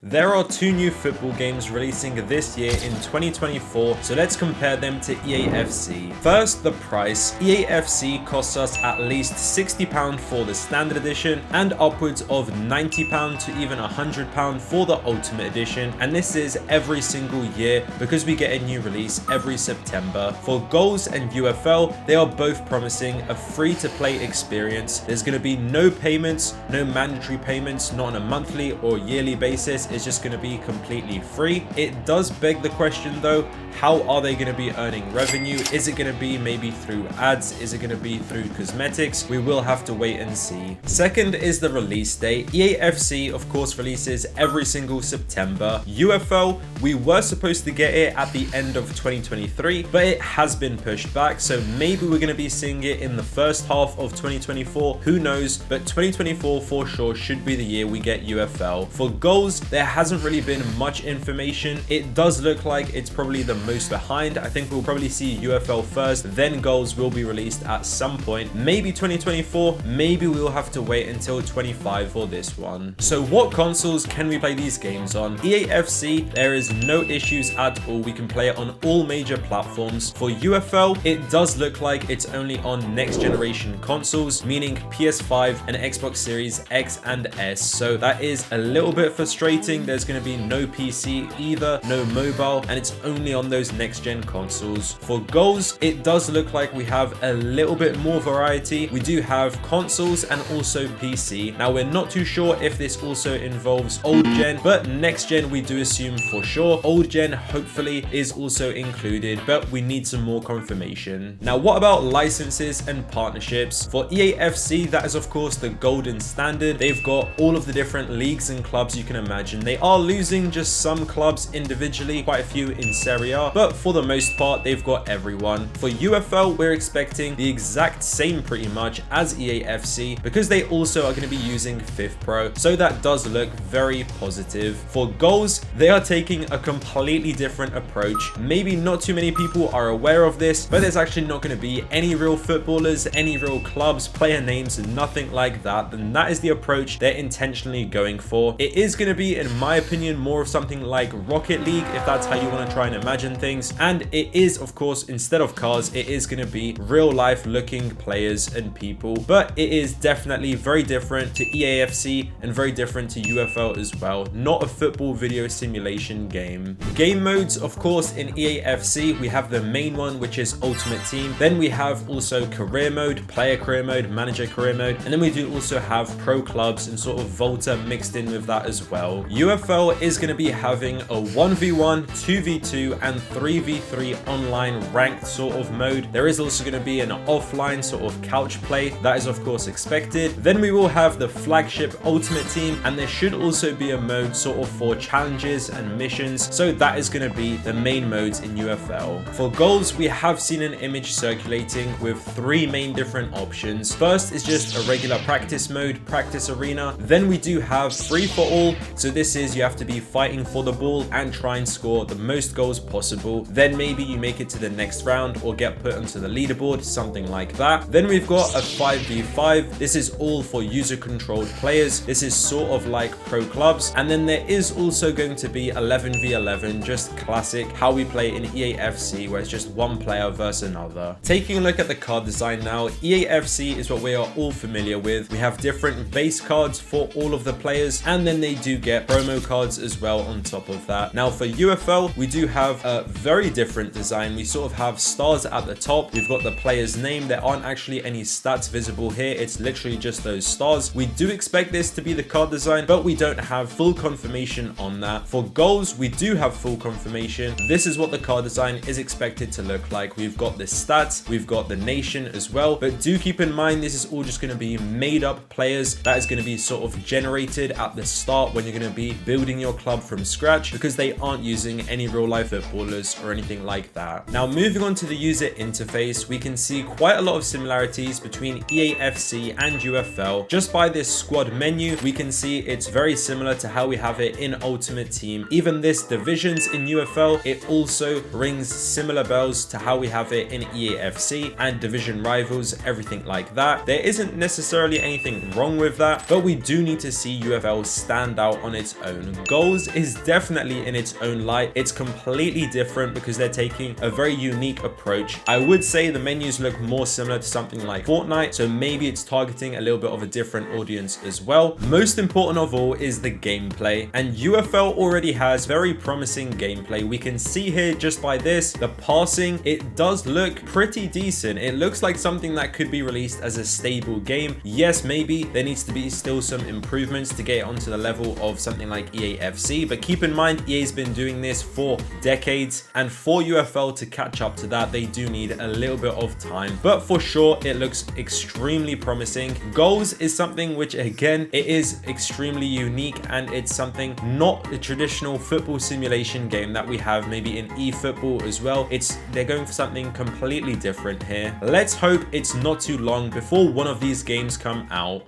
There are two new football games releasing this year in 2024, so let's compare them to EAFC. First, the price. EAFC costs us at least £60 for the standard edition and upwards of £90 to even £100 for the ultimate edition, and this is every single year because we get a new release every September. For GOALS and UFL, they are both promising a free-to-play experience. There's going to be no payments, no mandatory payments, not on a monthly or yearly basis. It's just going to be completely free. It does beg the question though, how are they going to be earning revenue? Is it going to be maybe through ads? Is it going to be through cosmetics? We will have to wait and see. Second is the release date. EAFC of course releases every single September. UFL, we were supposed to get it at the end of 2023, but it has been pushed back, so maybe we're going to be seeing it in the first half of 2024. Who knows? But 2024 for sure should be the year we get UFL. For GOALS, there hasn't really been much information. It does look like it's probably the most behind. I think we'll probably see UFL first, then GOALS will be released at some point. Maybe 2024, maybe we will have to wait until 25 for this one. So what consoles can we play these games on? EAFC, there is no issues at all. We can play it on all major platforms. For UFL, it does look like it's only on next generation consoles, meaning PS5 and Xbox Series X and S. So that is a little bit frustrating. There's going to be no PC either, no mobile, and it's only on those next gen consoles. For GOALS, it does look like we have a little bit more variety. We do have consoles and also PC. Now we're not too sure if this also involves old gen, but next gen we do assume for sure. Old gen hopefully is also included, but we need some more confirmation. Now what about licenses and partnerships? For EAFC, that is of course the golden standard. They've got all of the different leagues and clubs you can imagine. They are losing just some clubs individually, quite a few in Serie A, but for the most part, they've got everyone. For UFL, we're expecting the exact same pretty much as EAFC because they also are going to be using Fifth Pro, so that does look very positive. For GOALS, they are taking a completely different approach. Maybe not too many people are aware of this, but there's actually not going to be any real footballers, any real clubs, player names, nothing like that. And that is the approach they're intentionally going for. It is going to be, in my opinion, more of something like Rocket League, if that's how you want to try and imagine things. And it is, of course, instead of cars, it is going to be real life looking players and people, but it is definitely very different to EAFC and very different to UFL as well. Not a football video simulation game. Game modes, of course, in EAFC, we have the main one, which is Ultimate Team. Then we have also career mode, player career mode, manager career mode, and then we do also have pro clubs and sort of Volta mixed in with that as well. UFL is going to be having a 1v1, 2v2 and 3v3 online ranked sort of mode. There is also going to be an offline sort of couch play. That is of course expected. Then we will have the flagship Ultimate Team, and there should also be a mode sort of for challenges and missions. So that is going to be the main modes in UFL. For GOALS, we have seen an image circulating with three main different options. First is just a regular practice mode, practice arena. Then we do have free for all. So this is you have to be fighting for the ball and try and score the most goals possible. Then maybe you make it to the next round or get put onto the leaderboard, something like that. Then we've got a 5v5. This is all for user controlled players. This is sort of like pro clubs. And then there is also going to be 11v11, just classic how we play in EAFC, where it's just one player versus another. Taking a look at the card design now, EAFC is what we are all familiar with. We have different base cards for all of the players, and then they do get promo cards as well on top of that. Now for UFL, we do have a very different design. We sort of have stars at the top. We've got the player's name. There aren't actually any stats visible here. It's literally just those stars. We do expect this to be the card design, but we don't have full confirmation on that. For GOALS, we do have full confirmation. This is what the card design is expected to look like. We've got the stats, we've got the nation as well, but do keep in mind this is all just going to be made up players. That is going to be sort of generated at the start when you're going to be building your club from scratch, because they aren't using any real life footballers or anything like that. Now moving on to the user interface, we can see quite a lot of similarities between EAFC and UFL. Just by this squad menu, we can see it's very similar to how we have it in Ultimate Team. Even this divisions in UFL, it also rings similar bells to how we have it in EAFC, and division rivals, everything like that. There isn't necessarily anything wrong with that, but we do need to see UFL stand out on its its own. Goals is definitely in its own light. It's completely different because they're taking a very unique approach. I would say the menus look more similar to something like Fortnite, so maybe it's targeting a little bit of a different audience as well. Most important of all is the gameplay, and UFL already has very promising gameplay. We can see here just by this, the passing, it does look pretty decent. It looks like something that could be released as a stable game. Yes, maybe there needs to be still some improvements to get it onto the level of something like EAFC, but keep in mind EA's been doing this for decades, and for UFL to catch up to that, they do need a little bit of time, but for sure it looks extremely promising. Goals is something which, again, it is extremely unique, and it's something not a traditional football simulation game that we have maybe in eFootball as well. They're going for something completely different here. Let's hope it's not too long before one of these games come out.